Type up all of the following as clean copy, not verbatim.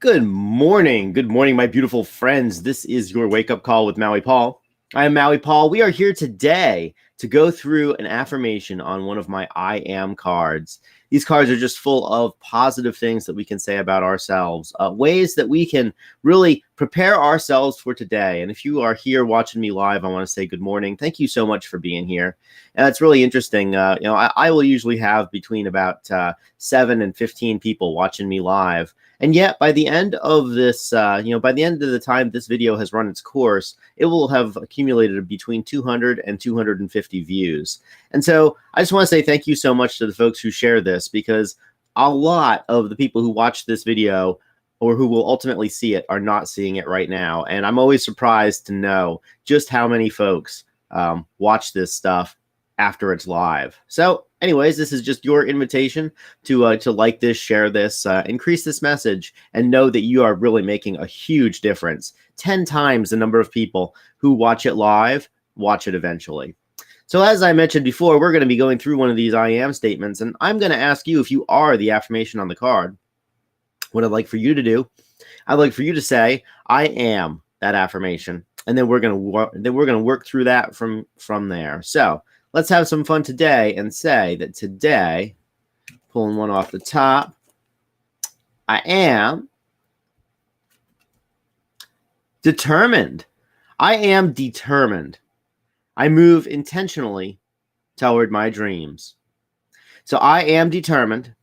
Good morning. Good morning, my beautiful friends. This is your wake up call with Maui Paul. I am Maui Paul. We are here today to go through an affirmation on one of my I am cards. These cards are just full of positive things that we can say about ourselves, ways that we can really prepare ourselves for today. And if you are here watching me live, I want to say good morning. Thank you so much for being here. And it's really interesting. I will usually have between about 7 and 15 people watching me live. And yet, by the end of this, by the end of the time this video has run its course, it will have accumulated between 200 and 250 views. And so I just want to say thank you so much to the folks who share this, because a lot of the people who watch this video or who will ultimately see it are not seeing it right now. And I'm always surprised to know just how many folks watch this stuff after it's live. So anyways, this is just your invitation to like this, share this, increase this message, and know that you are really making a huge difference. 10 times the number of people who watch it live watch it eventually. So as I mentioned before, we're going to be going through one of these I am statements, and I'm going to ask you if you are the affirmation on the card. What I'd like for you to do, I'd like for you to say, I am that affirmation. And then we're going to work through that from there. So let's have some fun today and say that today, pulling one off the top, I am determined. I am determined. I move intentionally toward my dreams. So I am determined.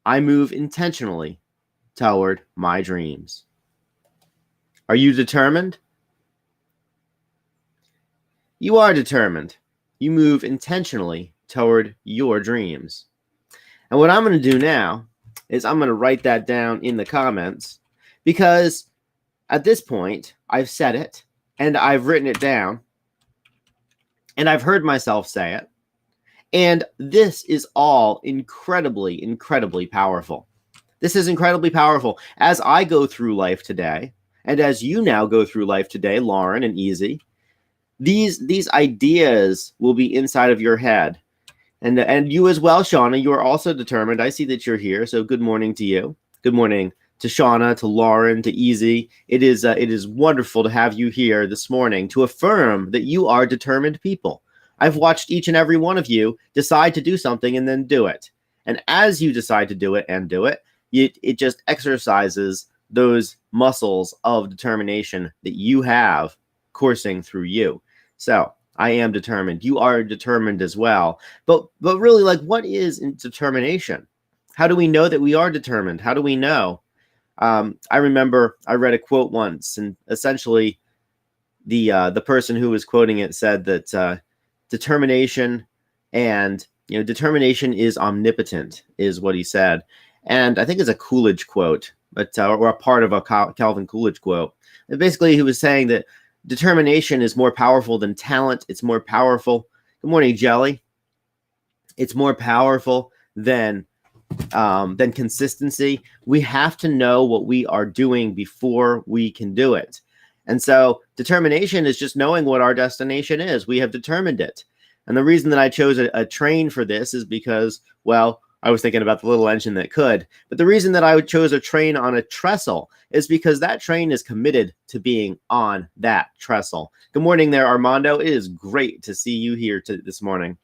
I move intentionally toward my dreams. Are you determined? You are determined. You move intentionally toward your dreams. And what I'm going to do now is I'm going to write that down in the comments, because at this point, I've said it and I've written it down and I've heard myself say it. And this is all incredibly, incredibly powerful. This is incredibly powerful. As I go through life today, and as you now go through life today, Lauren and Easy, these ideas will be inside of your head. And you as well, Shauna, you are also determined. I see that you're here. So good morning to you. Good morning to Shauna, to Lauren, to Easy. It is wonderful to have you here this morning to affirm that you are determined people. I've watched each and every one of you decide to do something and then do it. And as you decide to do it and do it, it just exercises those muscles of determination that you have coursing through you. So I am determined. You are determined as well. But really, like, what is determination? How do we know that we are determined? How do we know? I remember I read a quote once, and essentially the person who was quoting it said that determination is omnipotent, is what he said. And I think it's a Coolidge quote, but or a part of a Calvin Coolidge quote. And basically, he was saying that determination is more powerful than talent. It's more powerful. Good morning, Jelly. It's more powerful than consistency. We have to know what we are doing before we can do it. And so determination is just knowing what our destination is. We have determined it. And the reason that I chose a train for this is because, well, I was thinking about the little engine that could. But the reason that I chose a train on a trestle is because that train is committed to being on that trestle. Good morning there, Armando. It is great to see you here this morning.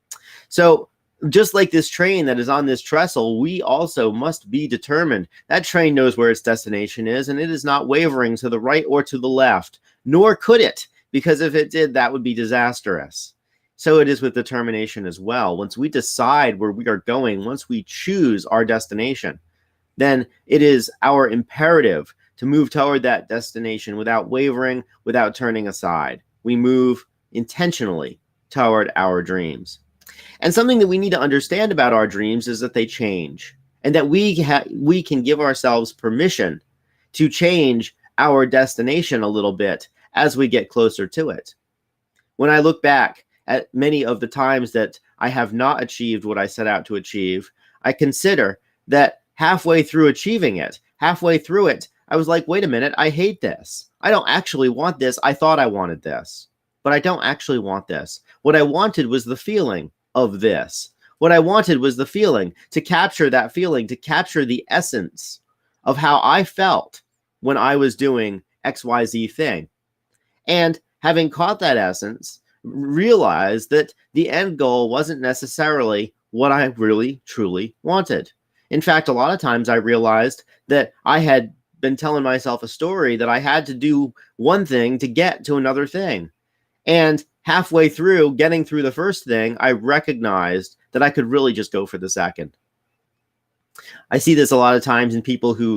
So just like this train that is on this trestle, we also must be determined. That train knows where its destination is, and it is not wavering to the right or to the left, nor could it, because if it did, that would be disastrous. So it is with determination as well. Once we decide where we are going, once we choose our destination, then it is our imperative to move toward that destination without wavering, without turning aside. We move intentionally toward our dreams. And something that we need to understand about our dreams is that they change, and that we can give ourselves permission to change our destination a little bit as we get closer to it. When I look back at many of the times that I have not achieved what I set out to achieve, I consider that halfway through achieving it, halfway through it, I was like, wait a minute, I hate this. I don't actually want this. I thought I wanted this, but I don't actually want this. What I wanted was the feeling of this. What I wanted was the feeling, to capture that feeling, to capture the essence of how I felt when I was doing XYZ thing. And having caught that essence, realized that the end goal wasn't necessarily what I really, truly wanted. In fact, a lot of times I realized that I had been telling myself a story that I had to do one thing to get to another thing. And halfway through getting through the first thing, I recognized that I could really just go for the second. I see this a lot of times in people who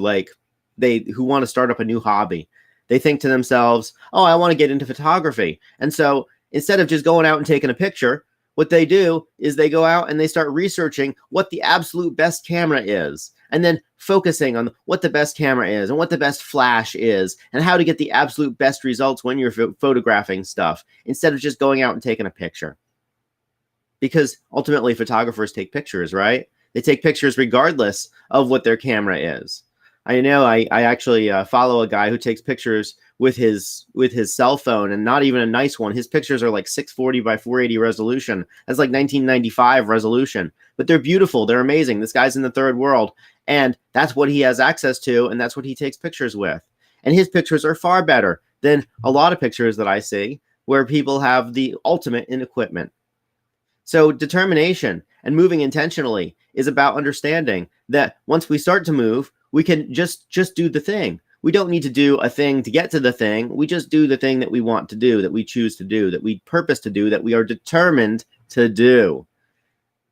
who want to start up a new hobby. They think to themselves, "Oh, I want to get into photography." And so instead of just going out and taking a picture, what they do is they go out and they start researching what the absolute best camera is, and then focusing on what the best camera is and what the best flash is and how to get the absolute best results when you're photographing stuff, instead of just going out and taking a picture. Because ultimately photographers take pictures, right? They take pictures regardless of what their camera is. I know I actually follow a guy who takes pictures with his cell phone, and not even a nice one. His pictures are like 640 by 480 resolution. That's like 1995 resolution, but they're beautiful. They're amazing. This guy's in the third world, and that's what he has access to, and that's what he takes pictures with. And his pictures are far better than a lot of pictures that I see where people have the ultimate in equipment. So determination and moving intentionally is about understanding that once we start to move, we can just do the thing. We don't need to do a thing to get to the thing. We just do the thing that we want to do, that we choose to do, that we purpose to do, that we are determined to do.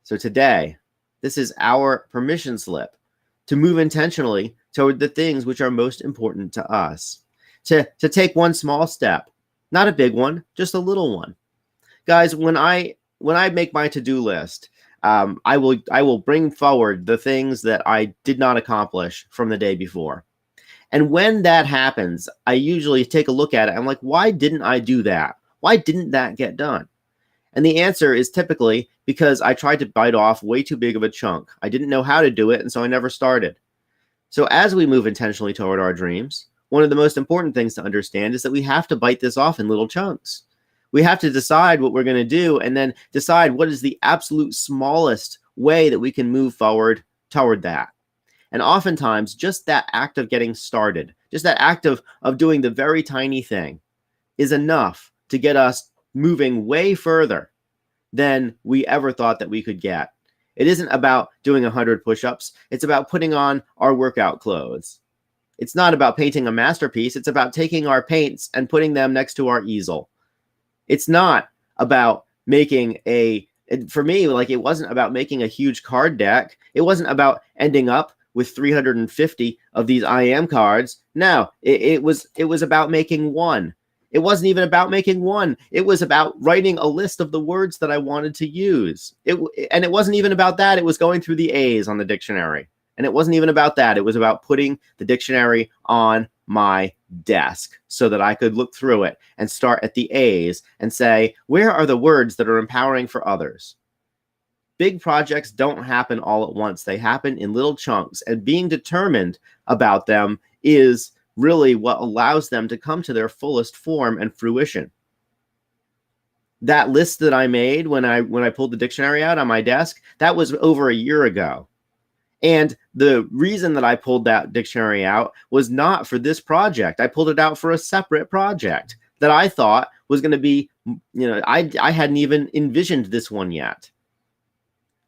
So today, this is our permission slip to move intentionally toward the things which are most important to us. To take one small step, not a big one, just a little one. Guys, when I make my to-do list, I will bring forward the things that I did not accomplish from the day before. And when that happens, I usually take a look at it. I'm like, why didn't I do that? Why didn't that get done? And the answer is typically because I tried to bite off way too big of a chunk. I didn't know how to do it, and so I never started. So as we move intentionally toward our dreams, one of the most important things to understand is that we have to bite this off in little chunks. We have to decide what we're going to do, and then decide what is the absolute smallest way that we can move forward toward that. And oftentimes, just that act of getting started, just that act of doing the very tiny thing is enough to get us moving way further than we ever thought that we could get. It isn't about doing 100 push-ups. It's about putting on our workout clothes. It's not about painting a masterpiece. It's about taking our paints and putting them next to our easel. It's not about making for me, like, it wasn't about making a huge card deck. It wasn't about ending up with 350 of these I am cards. No, it was about making one. It wasn't even about making one. It was about writing a list of the words that I wanted to use. And it wasn't even about that. It was going through the A's on the dictionary. And it wasn't even about that. It was about putting the dictionary on my desk so that I could look through it and start at the A's and say, where are the words that are empowering for others? Big projects don't happen all at once. They happen in little chunks, and being determined about them is really what allows them to come to their fullest form and fruition. That list that I made when I pulled the dictionary out on my desk, that was over a year ago. And the reason that I pulled that dictionary out was not for this project. I pulled it out for a separate project that I thought was going to be, I hadn't even envisioned this one yet.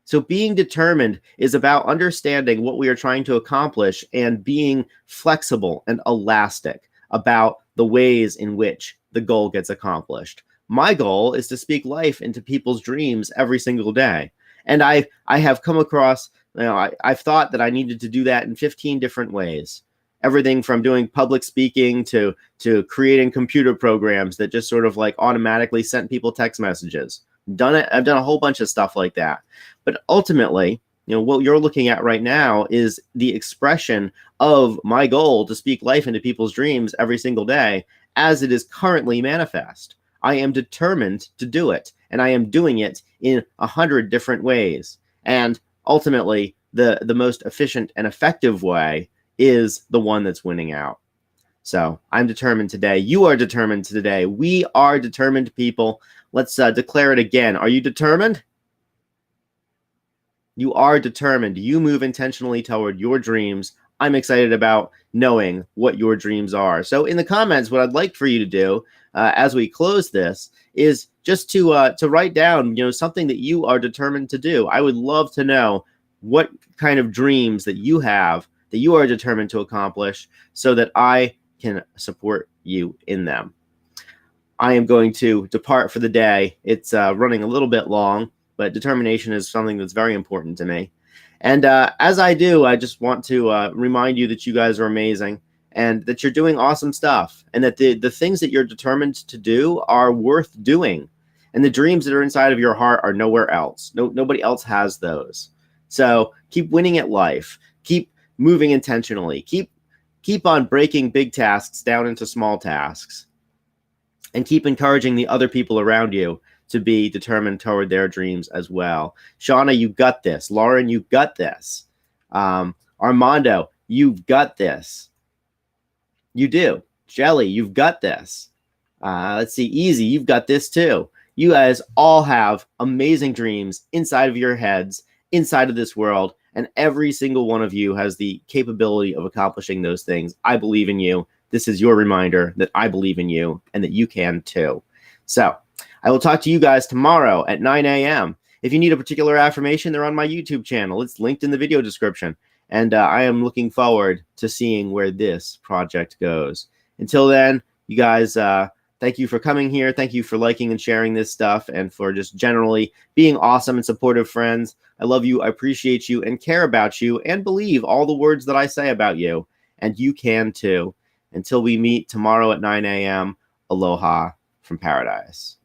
So being determined is about understanding what we are trying to accomplish and being flexible and elastic about the ways in which the goal gets accomplished. My goal is to speak life into people's dreams every single day. And I have come across, I've thought that I needed to do that in 15 different ways. Everything from doing public speaking to creating computer programs that just sort of like automatically sent people text messages. I've done a whole bunch of stuff like that. But ultimately, what you're looking at right now is the expression of my goal to speak life into people's dreams every single day as it is currently manifest. I am determined to do it, and I am doing it in 100 different ways. And ultimately, the most efficient and effective way is the one that's winning out. So I'm determined today. You are determined today. We are determined people. Let's declare it again. Are you determined? You are determined. You move intentionally toward your dreams. I'm excited about knowing what your dreams are. So in the comments, what I'd like for you to do as we close this is just to write down, something that you are determined to do. I would love to know what kind of dreams that you have that you are determined to accomplish so that I can support you in them. I am going to depart for the day. It's running a little bit long, but determination is something that's very important to me. And as I do, I just want to remind you that you guys are amazing and that you're doing awesome stuff and that the things that you're determined to do are worth doing. And the dreams that are inside of your heart are nowhere else. Nobody else has those. So keep winning at life. Keep moving intentionally. Keep on breaking big tasks down into small tasks. And keep encouraging the other people around you to be determined toward their dreams as well. Shauna, you got this. Lauren, you got this. Armando, you've got this. You do. Jelly, you've got this. Let's see. Easy, you've got this too. You guys all have amazing dreams inside of your heads, inside of this world, and every single one of you has the capability of accomplishing those things. I believe in you. This is your reminder that I believe in you and that you can too. So I will talk to you guys tomorrow at 9 a.m. If you need a particular affirmation, they're on my YouTube channel. It's linked in the video description. And I am looking forward to seeing where this project goes. Until then, you guys, thank you for coming here. Thank you for liking and sharing this stuff and for just generally being awesome and supportive friends. I love you. I appreciate you and care about you and believe all the words that I say about you. And you can too. Until we meet tomorrow at 9 a.m., aloha from paradise.